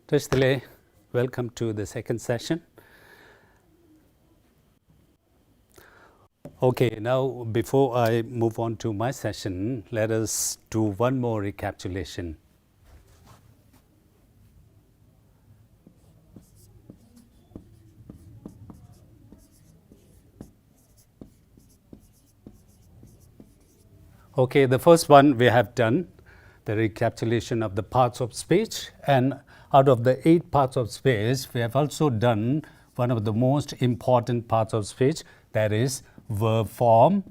Testile, welcome to the second session. Okay, now before I move on to my session, let us do one more recapitulation. Okay, the first one we have done, the recapitulation of the parts of speech, and out of the 8 parts of speech, we have also done one of the most important parts of speech, that is verb form.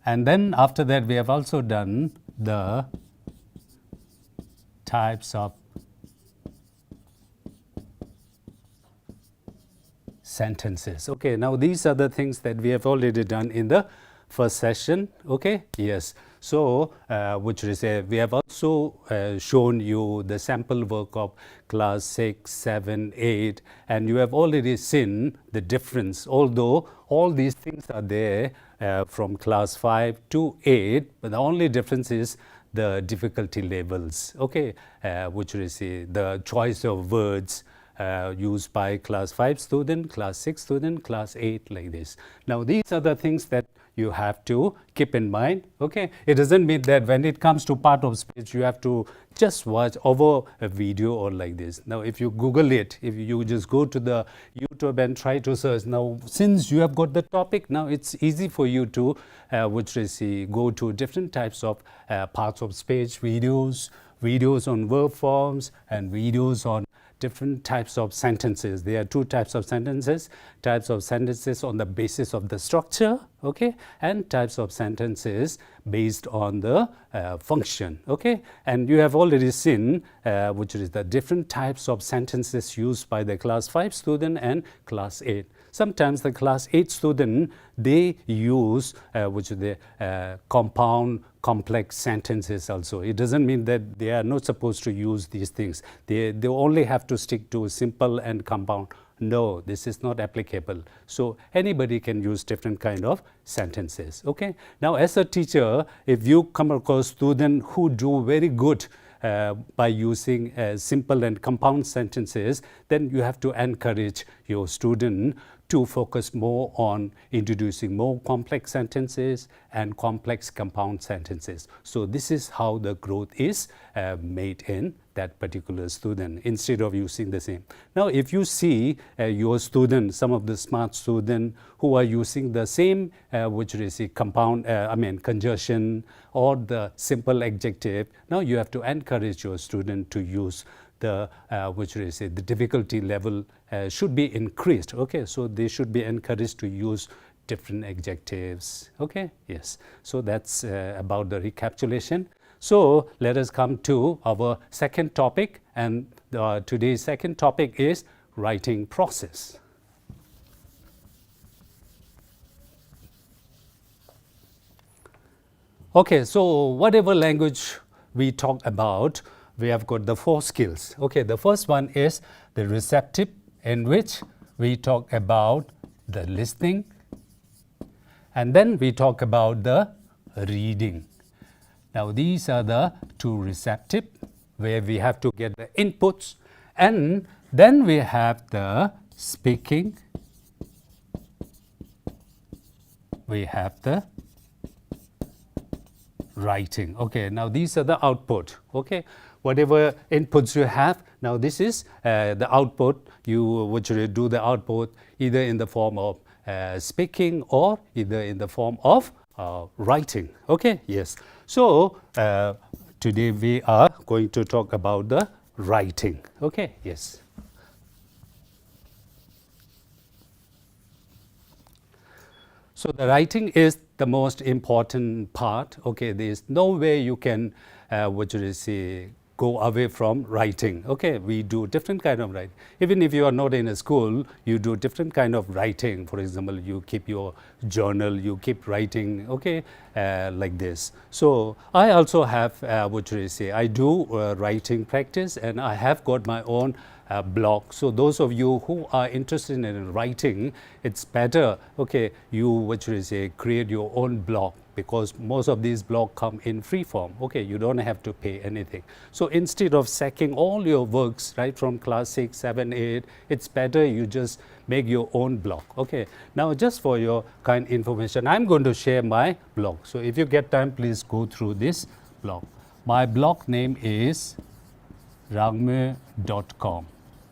And then after that, we have also done the types of sentences. Okay, now these are the things that we have already done in the first session. Okay, yes. So, which is we have also shown you the sample work of class 6, 7, 8, and you have already seen the difference, although all these things are there from class 5 to 8, but the only difference is the difficulty levels, okay, which is the choice of words used by class 5 student, class 6 student, class 8, like this. Now, these are the things that you have to keep in mind, okay. It doesn't mean that when it comes to part of speech, you have to just watch over a video or like this. Now, if you Google it, if you just go to the YouTube and try to search, now, since you have got the topic, now it's easy for you to, go to different types of parts of speech, videos on verb forms, and videos on different types of sentences. There are 2 types of sentences on the basis of the structure, okay, and types of sentences based on the function, okay. And you have already seen which is the different types of sentences used by the class 5 student and class 8. Sometimes the class 8 student, they use which is the compound complex sentences also. It doesn't mean that they are not supposed to use these things. They only have to stick to simple and compound. No, this is not applicable. So anybody can use different kind of sentences, okay. Now, as a teacher, if you come across students who do very good by using simple and compound sentences, then you have to encourage your student to focus more on introducing more complex sentences and complex compound sentences. So this is how the growth is made in that particular student, instead of using the same. Now, if you see your student, some of the smart students who are using the same, which is a compound, conjunction or the simple adjective, now you have to encourage your student to use the the difficulty level should be increased, okay. So they should be encouraged to use different adjectives, okay, yes. So that's about the recapitulation. So let us come to our second topic, and today's second topic is writing process. Okay, so whatever language we talk about, we have got the 4 skills. Okay, the first one is the receptive, in which we talk about the listening, and then we talk about the reading. Now, these are the 2 receptive, where we have to get the inputs, and then we have the speaking, we have the writing. Okay, now these are the output, okay. Whatever inputs you have, now this is the output. You would do the output either in the form of speaking or either in the form of writing, okay, yes. So today we are going to talk about the writing, okay, yes. So the writing is the most important part, okay. There is no way you can go away from writing, okay. We do different kind of writing. Even if you are not in a school, you do different kind of writing. For example, you keep your journal, you keep writing, okay, like this. So I also have I do writing practice, and I have got my own blog. So those of you who are interested in writing, it's better, okay, you create your own blog, because most of these blogs come in free form. Okay, you don't have to pay anything. So instead of sacking all your works right from class 6, 7, 8, it's better you just make your own blog. Okay, now just for your kind information, I'm going to share my blog. So if you get time, please go through this blog. My blog name is rangme.com.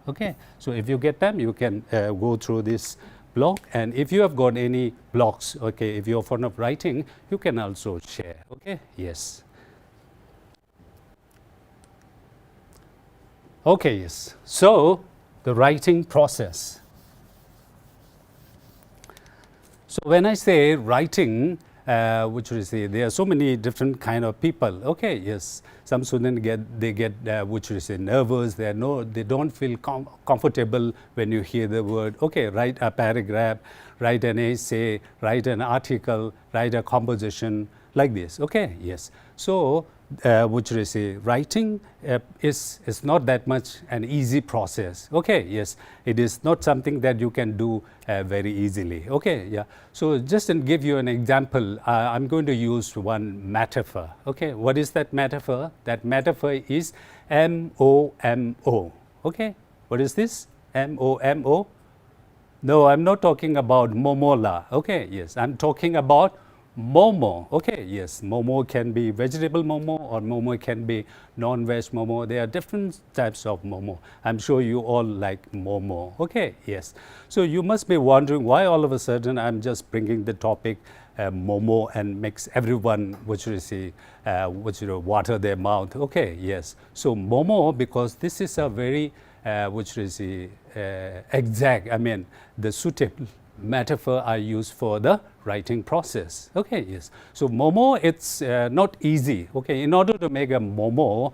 Okay, so if you get time, you can go through this blog, and if you have got any blogs, okay, if you're fond of writing, you can also share. Okay, yes. Okay, yes. So the writing process. So when I say writing, which we say there are so many different kind of people. Okay, yes. Some students get which we say nervous. They don't feel comfortable when you hear the word. Okay, write a paragraph, write an essay, write an article, write a composition like this. Okay, yes. So which we say writing is not that much an easy process. Okay, yes, it is not something that you can do very easily. Okay, yeah. So just to give you an example, I'm going to use one metaphor. Okay, what is that metaphor? That metaphor is M-O-M-O. Okay, what is this? M-O-M-O? No, I'm not talking about momola. Okay, yes, I'm talking about momo. Okay, yes, momo can be vegetable momo or momo can be non-veg momo. There are different types of momo. I'm sure you all like momo. Okay, yes. So you must be wondering why all of a sudden I'm just bringing the topic momo and makes everyone water their mouth. Okay, yes. So momo, because this is a very exact, I mean the suitable metaphor I use for the writing process. Okay, yes. So momo, it's not easy. Okay, in order to make a momo,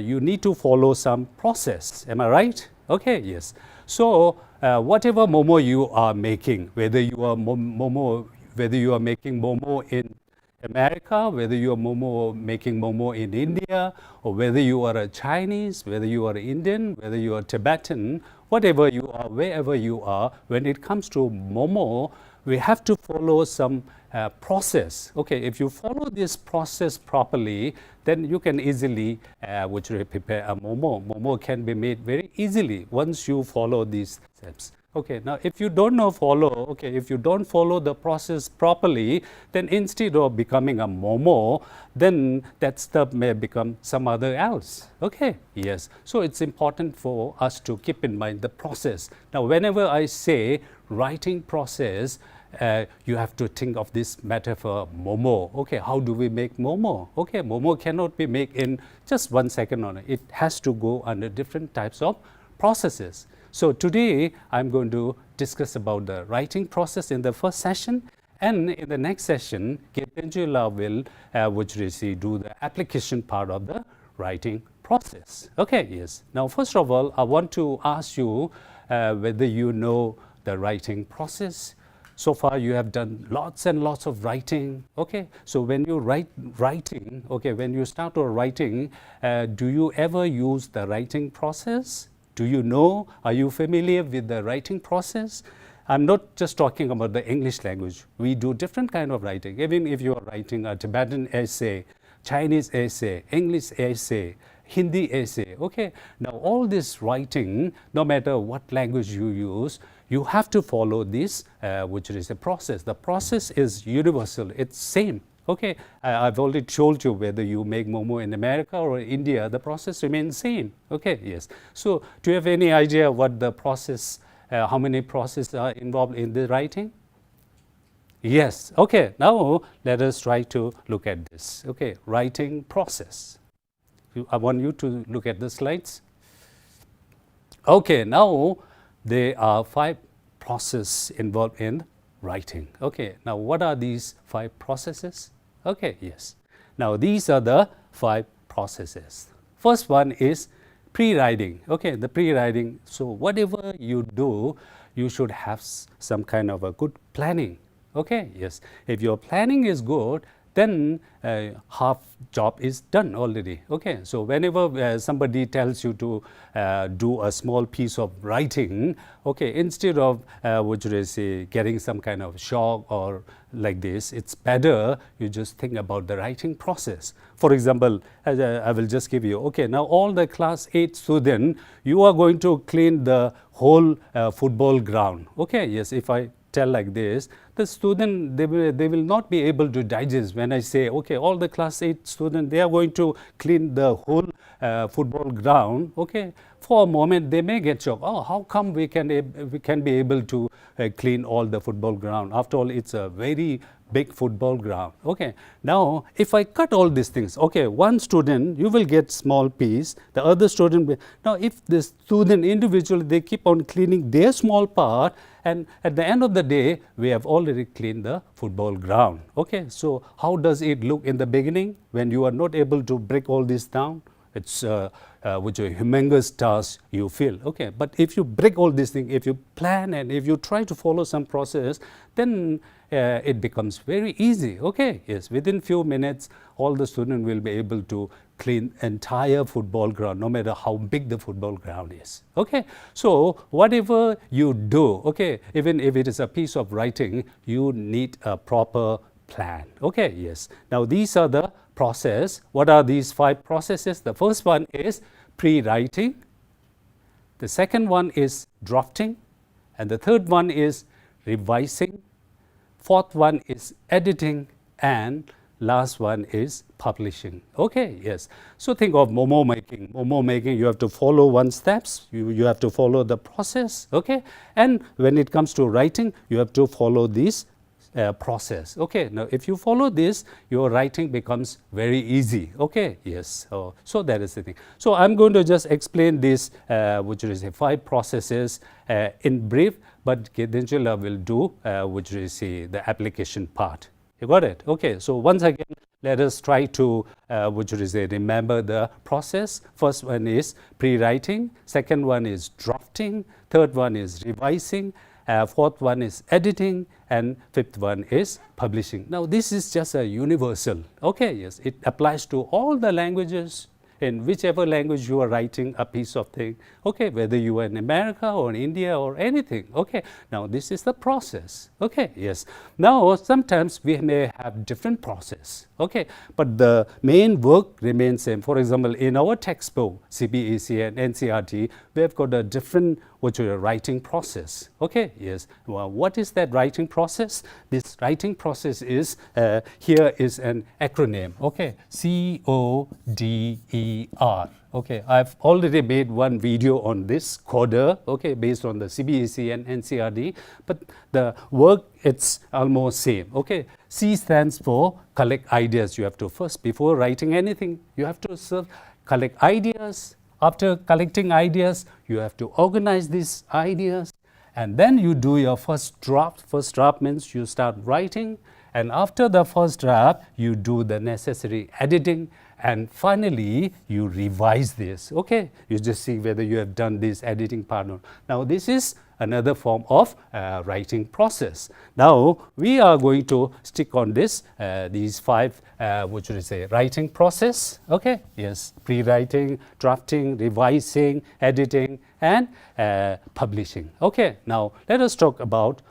you need to follow some process. Am I right? Okay, yes. So whatever momo you are making, whether you are making momo in America, whether you are making momo in India, or whether you are a Chinese, whether you are Indian, whether you are Tibetan, whatever you are, wherever you are, when it comes to momo, we have to follow some process. Okay, if you follow this process properly, then you can easily prepare a momo. Momo can be made very easily once you follow these steps. Okay, now if you don't if you don't follow the process properly, then instead of becoming a momo, then that stuff may become some other else. Okay, yes. So it's important for us to keep in mind the process. Now, whenever I say writing process, you have to think of this metaphor momo. Okay, how do we make momo? Okay, momo cannot be made in just 1 second on it. It has to go under different types of processes. So today I'm going to discuss about the writing process in the first session, and in the next session, Angela will do the application part of the writing process. Okay, yes. Now, first of all, I want to ask you whether you know the writing process. So far, you have done lots and lots of writing. Okay, so when you writing, okay, when you start writing, do you ever use the writing process? Do you know, are you familiar with the writing process? I'm not just talking about the English language. We do different kind of writing. Even if you are writing a Tibetan essay, Chinese essay, English essay, Hindi essay, okay? Now all this writing, no matter what language you use, you have to follow this, which is a process. The process is universal, it's same. Okay, I've already told you whether you make momo in America or India, the process remains same. Okay, yes. So do you have any idea what the process, how many processes are involved in the writing? Yes, okay. Now let us try to look at this. Okay, writing process. I want you to look at the slides. Okay, now there are 5 processes involved in writing. Okay, now what are these 5 processes? Okay, yes. Now these are the 5 processes. First one is pre-writing. Okay, the pre-writing. So whatever you do, you should have some kind of a good planning. Okay, yes. If your planning is good, then half job is done already. Okay, so whenever somebody tells you to do a small piece of writing, okay, instead of what should I say, getting some kind of shock or like this, it's better you just think about the writing process. For example, I will just give you, okay, now all the class 8 students, you are going to clean the whole football ground. Okay, yes, if I tell like this, the student, they will not be able to digest when I say, okay, all the class 8 students, they are going to clean the whole football ground. Okay, for a moment they may get shocked. Oh, how come we can be able to clean all the football ground? After all, it's a very big football ground. Okay, now if I cut all these things, okay, one student, you will get small piece, the other student will, now if the student individually, they keep on cleaning their small part, and at the end of the day, we have already cleaned the football ground. Okay, so how does it look in the beginning when you are not able to break all this down? It's which a humongous task you feel. Okay, but if you break all these things, if you plan and if you try to follow some process, then it becomes very easy. Okay, yes, within few minutes, all the students will be able to clean entire football ground, no matter how big the football ground is. Okay, so whatever you do, okay, even if it is a piece of writing, you need a proper plan. Okay, yes. Now these are the process. What are these 5 processes? The first one is pre-writing. The second one is drafting. And the third one is revising. Fourth one is editing. And last one is publishing. Okay, yes. So think of Momo making. Momo making, you have to follow one steps. You have to follow the process. Okay. And when it comes to writing, you have to follow these process. Okay, now if you follow this, your writing becomes very easy. Okay, yes, so that is the thing. So I'm going to just explain this, which is 5 processes in brief, but Kedinchila will do, which is the application part. You got it? Okay, so once again, let us try to, which is remember the process. First one is pre-writing, second one is drafting, third one is revising, fourth one is editing, and fifth one is publishing. Now this is just a universal. Okay, yes, it applies to all the languages, in whichever language you are writing a piece of thing. Okay, whether you are in America or in India or anything. Okay, now this is the process. Okay, yes. Now sometimes we may have different process. Okay, but the main work remains same. For example, in our textbook, CBEC and NCRT, we have got a different writing process. Okay, yes. Well, what is that writing process? This writing process is, here is an acronym. Okay, CODER. Okay, I've already made one video on this coder, okay, based on the CBEC and NCRT, but the work, it's almost same. Okay, C stands for collect ideas. You have to first, before writing anything, you have to collect ideas. After collecting ideas, you have to organize these ideas, and then you do your first draft. First draft means you start writing, and after the first draft, you do the necessary editing, and finally, you revise this. Okay, you just see whether you have done this editing part or not. Now, this is another form of writing process. Now, we are going to stick on this, these 5, what should I say, writing process. Okay, yes, pre-writing, drafting, revising, editing, and publishing. Okay, now let us talk about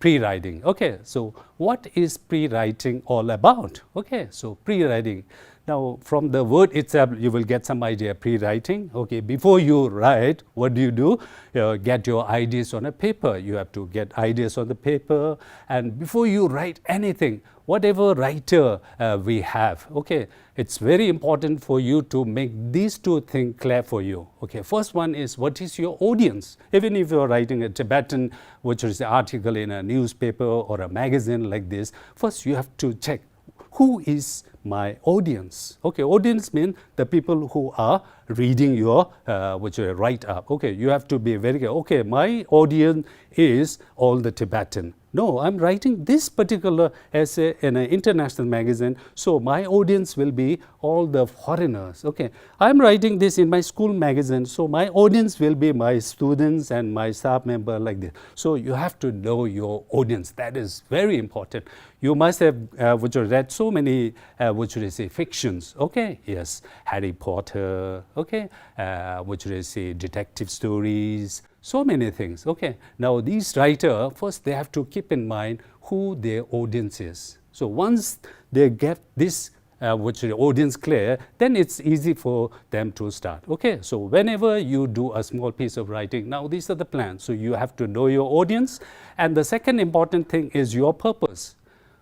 pre-writing. Okay, so what is pre-writing all about? Okay, so pre-writing. Now, from the word itself, you will get some idea, pre-writing. Okay, before you write, what do? Get your ideas on a paper. You have to get ideas on the paper. And before you write anything, whatever writer we have, okay, it's very important for you to make these 2 things clear for you. Okay, first one is, what is your audience? Even if you're writing a Tibetan, which is an article in a newspaper or a magazine like this, first you have to check who is my audience. Okay, audience means the people who are reading your write-up. Okay, you have to be very clear. Okay, my audience is all the Tibetan. No, I'm writing this particular essay in an international magazine, so my audience will be all the foreigners. Okay, I'm writing this in my school magazine, so my audience will be my students and my staff member, like this. So you have to know your audience. That is very important. You must have read so many fictions. Okay, yes, Harry Potter. Okay, detective stories. So many things. Okay, now these writers, first they have to keep in mind who their audience is. So once they get this audience clear, then it's easy for them to start. Okay, so whenever you do a small piece of writing, now these are the plans. So you have to know your audience, and the second important thing is your purpose.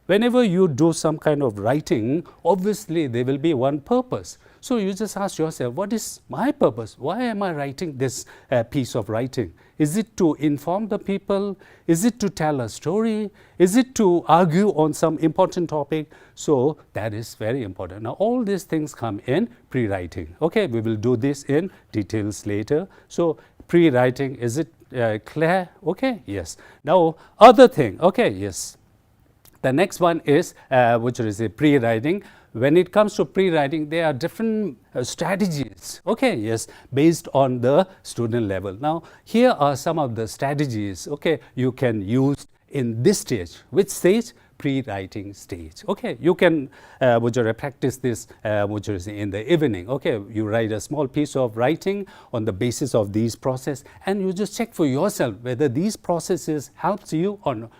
Whenever you do some kind of writing, obviously there will be one purpose. So you just ask yourself, what is my purpose? Why am I writing this piece of writing? Is it to inform the people? Is it to tell a story? Is it to argue on some important topic? So that is very important. Now all these things come in pre-writing. Okay, we will do this in details later. So pre-writing, is it clear? Okay, yes. Now other thing, okay, yes. The next one is pre-writing. When it comes to pre-writing, there are different strategies, okay, yes, based on the student level. Now, here are some of the strategies, okay, you can use in this stage. Which stage? Pre-writing stage. Okay, you can practice this in the evening. Okay, you write a small piece of writing on the basis of these processes, and you just check for yourself whether these processes helps you or not.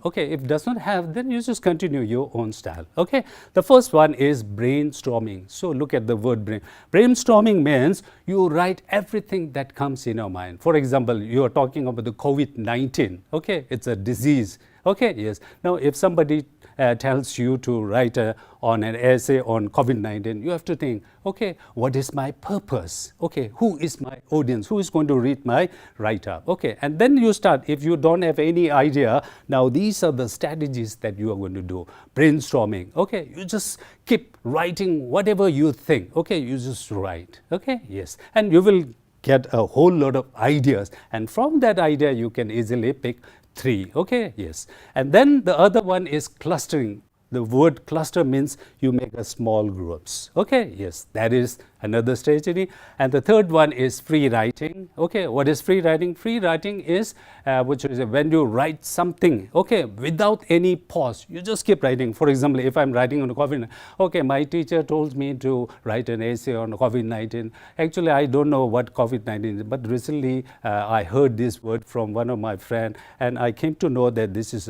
Okay, if it does not have, then you just continue your own style. Okay, the first one is brainstorming. So look at the word brain. Brainstorming means you write everything that comes in your mind. For example, you are talking about the COVID-19. Okay, it's a disease. Okay, yes. Now, if somebody tells you to write on an essay on COVID-19, you have to think, okay, what is my purpose? Okay, who is my audience? Who is going to read my write-up? Okay, and then you start. If you don't have any idea, now these are the strategies that you are going to do. Brainstorming. Okay, you just keep writing whatever you think. Okay, you just write. Okay, yes, and you will get a whole lot of ideas, and from that idea you can easily pick 3. Okay, yes. And then the other one is clustering. The word cluster means you make a small groups. Okay, yes, that is another strategy. And the third one is free writing. Okay, what is free writing? Free writing is when you write something, okay, without any pause. You just keep writing. For example, if I'm writing on COVID, okay, my teacher told me to write an essay on COVID-19. Actually, I don't know what COVID-19 is, but recently I heard this word from one of my friends, and I came to know that this is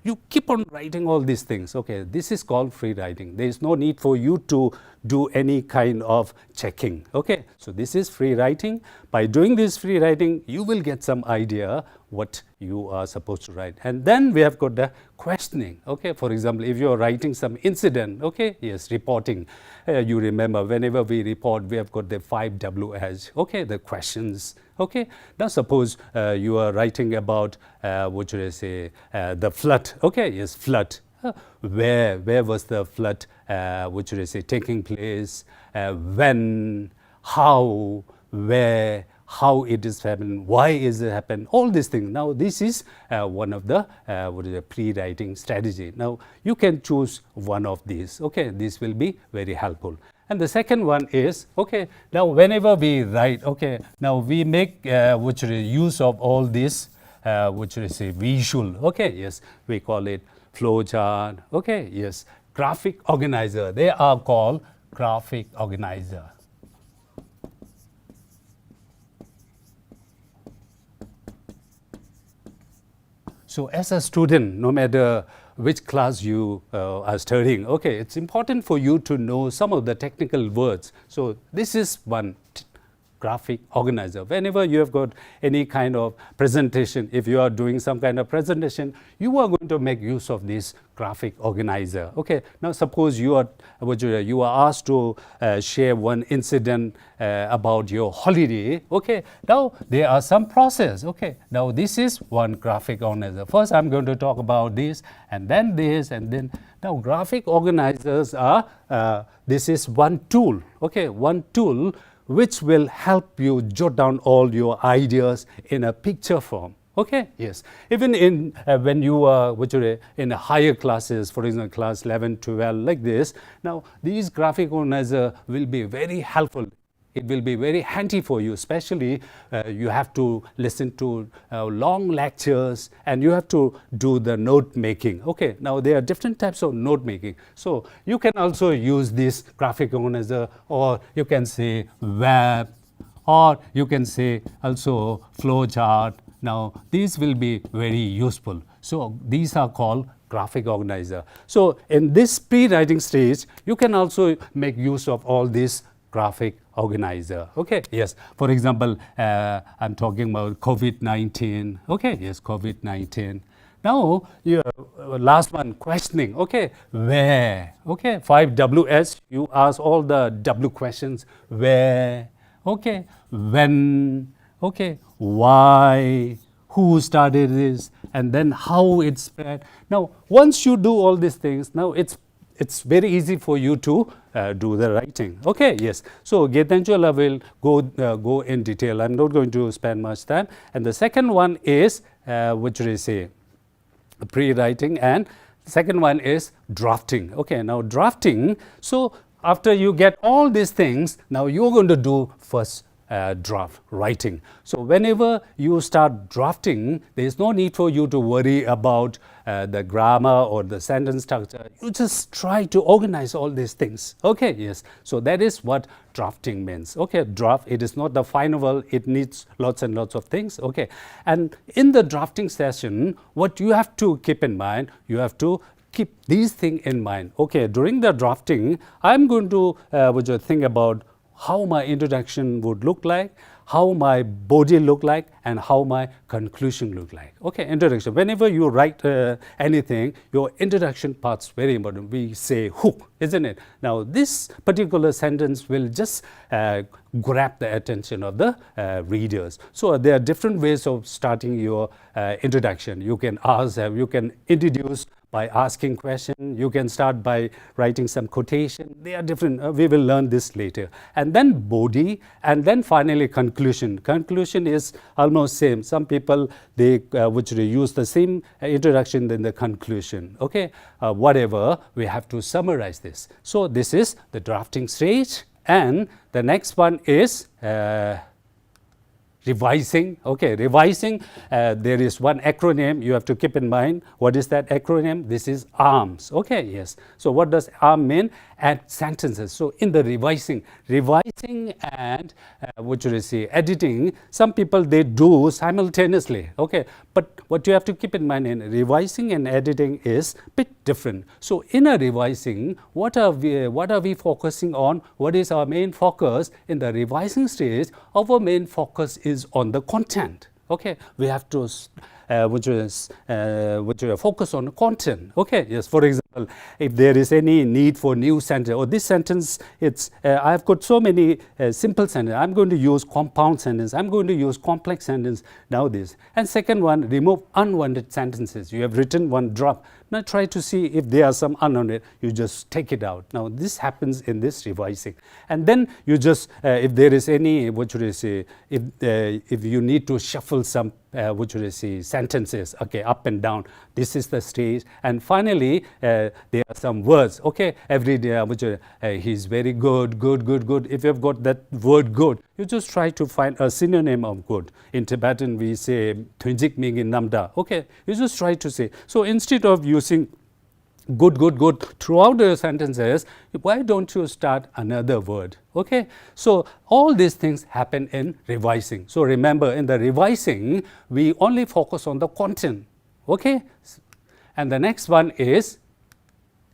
you keep on writing all these things. Okay, this is called free writing. There is no need for you to do any kind of checking. Okay, so this is free writing. By doing this free writing, you will get some idea what you are supposed to write. And then we have got the questioning. Okay, for example, if you are writing some incident, okay, yes, reporting. You remember whenever we report, we have got the 5 Ws. Okay, the questions. Okay, now suppose you are writing about the flood. Okay, yes, flood. Where was the flood taking place, when, how, where, how it is happening, why is it happening, all these things. Now this is one of the pre-writing strategy. Now you can choose one of these. Okay, this will be very helpful. And the second one is, okay, now whenever we write, okay, now we make use of all this visual. Okay, yes, we call it flowchart. Okay, yes, graphic organizer. They are called graphic organizer. So as a student, no matter which class you are studying, okay, it's important for you to know some of the technical words. So this is one graphic organizer. Whenever you have got any kind of presentation, if you are doing some kind of presentation, you are going to make use of this graphic organizer. Okay, now suppose you are asked to share one incident about your holiday. Okay, now there are some process. Okay, now this is one graphic organizer. First I'm going to talk about this, and then this, and then now graphic organizers are this is one tool. Okay, one tool which will help you jot down all your ideas in a picture form. Okay, yes. Even in when you are in higher classes, for example, class 11, 12, like this, now these graphic organizer will be very helpful. It will be very handy for you, especially you have to listen to long lectures and you have to do the note making. Okay, now there are different types of note making. So you can also use this graphic organizer, or you can say web, or you can say also flowchart. Now these will be very useful. So these are called graphic organizer. So in this pre-writing stage, you can also make use of all these graphic organizer. Okay, yes. For example, I'm talking about COVID-19. Okay, yes, COVID-19. Now, last one, questioning. Okay, where? Okay, 5Ws. You ask all the W questions. Where? Okay, when? Okay, why? Who started this? And then how it spread. Now, once you do all these things, now it's very easy for you to do the writing. Okay, yes. So Getanjala will go in detail. I'm not going to spend much time. And the second one is which is a pre-writing, and second one is drafting. Okay, now drafting. So after you get all these things, now you're going to do first draft writing. So whenever you start drafting, there is no need for you to worry about the grammar or the sentence structure. You just try to organize all these things. Okay, yes. So that is what drafting means. Okay, draft, it is not the final, it needs lots and lots of things. Okay, and in the drafting session, what you have to keep in mind, you have to keep these things in mind. Okay, during the drafting, I'm going to think about how my introduction would look like, how my body look like, and how my conclusion look like. Okay, introduction. Whenever you write anything, your introduction part's very important. We say hook, isn't it? Now, this particular sentence will just grab the attention of the readers. So there are different ways of starting your introduction. You can ask, you can introduce by asking question. You can start by writing some quotation. They are different. We will learn this later. And then body, and then finally conclusion. Conclusion is almost same. Some people, they use the same introduction than the conclusion. Okay, whatever, we have to summarize this. So this is the drafting stage, and the next one is revising. Okay, revising, there is one acronym you have to keep in mind. What is that acronym? This is ARMS. Okay, yes. So what does ARM mean? Add sentences. So in the revising and editing, some people, they do simultaneously. Okay, but what you have to keep in mind in revising and editing is a bit different. So in a revising, what are we focusing on? What is our main focus? In the revising stage, our main focus is on the content. Okay, we have to focus on content. Okay, yes. For example, if there is any need for new sentence, or this sentence, it's I've got so many simple sentences. I'm going to use compound sentence. I'm going to use complex sentence nowadays. And second one, remove unwanted sentences. You have written one draft. Now try to see if there are some unwanted. You just take it out. Now this happens in this revising. And then you just if there is any if you need to shuffle some sentences, okay, up and down, this is the stage. And finally there are some words. Okay, every day he's very good. If you have got that word good, you just try to find a synonym of good. In Tibetan we say Twinjik Mingi Namda. Okay, you just try to say. So instead of using good throughout the sentences, why don't you start another word? Okay, so all these things happen in revising. So remember, in the revising, we only focus on the content. Okay, and the next one is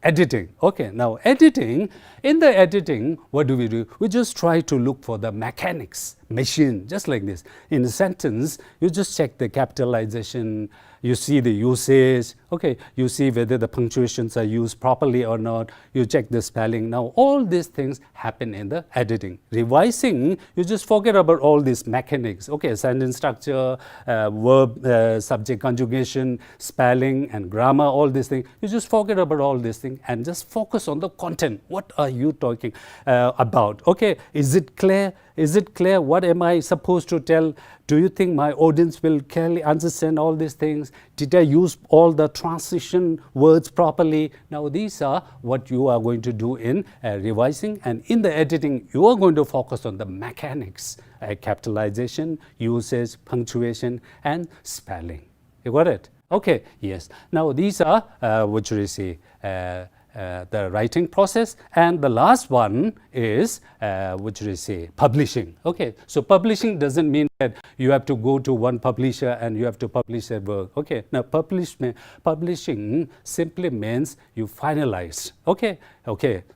editing. Okay, now editing, in the editing, what do? We just try to look for the mechanics, machine, just like this. In a sentence, you just check the capitalization, you see the usage, okay, you see whether the punctuations are used properly or not, you check the spelling. Now, all these things happen in the editing. Revising, you just forget about all these mechanics, okay, sentence structure, verb, subject conjugation, spelling and grammar, all these things. You just forget about all these things and just focus on the content. What are you talking about? Okay, is it clear? Is it clear? What am I supposed to tell? Do you think my audience will clearly understand all these things? Did I use all the transition words properly? Now, these are what you are going to do in revising, and in the editing, you are going to focus on the mechanics, capitalization, usage, punctuation, and spelling. You got it? Okay, yes. Now, these are, what should I say, the writing process, and the last one is what should I say, publishing. Okay, so publishing doesn't mean that you have to go to one publisher and you have to publish a work. Okay, now publishing simply means you finalize. Okay,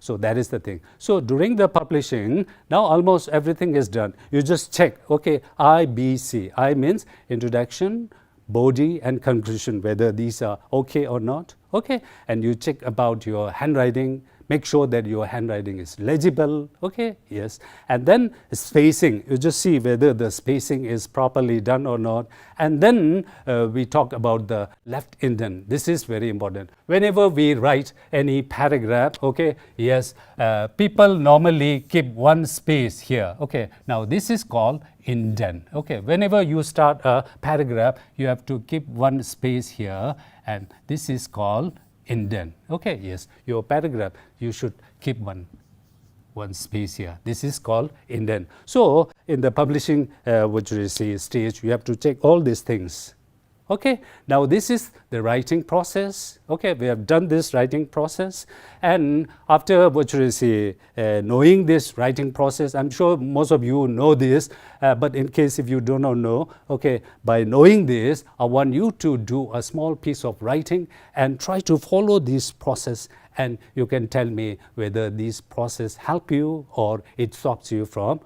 so that is the thing. So during the publishing, now almost everything is done. You just check, okay, I, B, C. I means introduction, body and conclusion, whether these are okay or not. Okay, and you check about your handwriting, make sure that your handwriting is legible. Okay, yes, and then spacing, you just see whether the spacing is properly done or not. And then we talk about the left indent. This is very important. Whenever we write any paragraph, okay, yes, people normally keep one space here. Okay, now this is called indent. Okay, whenever you start a paragraph, you have to keep one space here, and this is called indent. Okay, yes, your paragraph, you should keep one space here. This is called indent. So in the publishing, what you say, stage, you have to check all these things. Okay, now this is the writing process. Okay, we have done this writing process, and after what should I say, knowing this writing process, I'm sure most of you know this, but in case if you do not know, okay, by knowing this, I want you to do a small piece of writing and try to follow this process, and you can tell me whether this process help you or it stops you from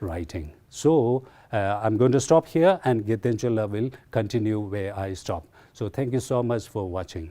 writing. So I'm going to stop here, and Gitenshala will continue where I stop. So thank you so much for watching.